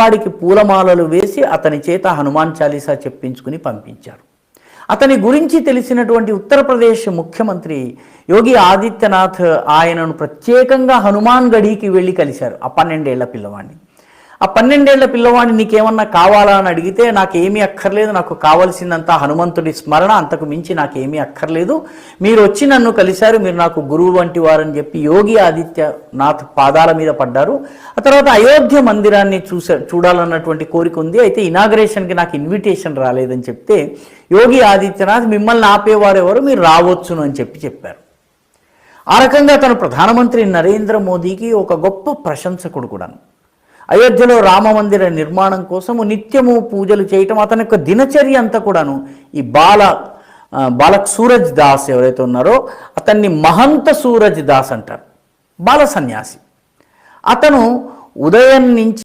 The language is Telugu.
పిల్లవాడికి పూలమాలలు వేసి అతని చేత హనుమాన్ చాలీసా చెప్పించుకుని పంపించారు. అతని గురించి తెలిసినటువంటి ఉత్తరప్రదేశ్ ముఖ్యమంత్రి యోగి ఆదిత్యనాథ్ ఆయనను ప్రత్యేకంగా హనుమాన్ గఢీకి వెళ్ళి కలిశారు. ఆ 12 ఏళ్ల పిల్లవాడిని. ఆ 12 ఏళ్ల పిల్లవాడిని నీకేమన్నా కావాలా అని అడిగితే నాకేమీ అక్కర్లేదు, నాకు కావలసిందంతా హనుమంతుడి స్మరణ, అంతకు మించి నాకేమీ అక్కర్లేదు, మీరు వచ్చి నన్ను కలిశారు, మీరు నాకు గురువు వంటి వారని చెప్పి యోగి ఆదిత్యనాథ్ పాదాల మీద పడ్డారు. ఆ తర్వాత అయోధ్య మందిరాన్ని చూడాలన్నటువంటి కోరిక ఉంది, అయితే ఇనాగరేషన్కి నాకు ఇన్విటేషన్ రాలేదని చెప్తే యోగి ఆదిత్యనాథ్ మిమ్మల్ని ఆపేవారెవరు, మీరు రావచ్చును అని చెప్పారు. ఆ రకంగా తను ప్రధానమంత్రి నరేంద్ర మోదీకి ఒక గొప్ప ప్రశంసకుడు కూడాను. అయోధ్యలో రామమందిర నిర్మాణం కోసము నిత్యము పూజలు చేయటం అతని యొక్క దినచర్య అంతా కూడాను. ఈ బాలక్ సూరజ్ దాస్ ఎవరైతే ఉన్నారో అతన్ని మహంత సూరజ్ దాస్ అంటారు, బాల సన్యాసి. అతను ఉదయం నుంచి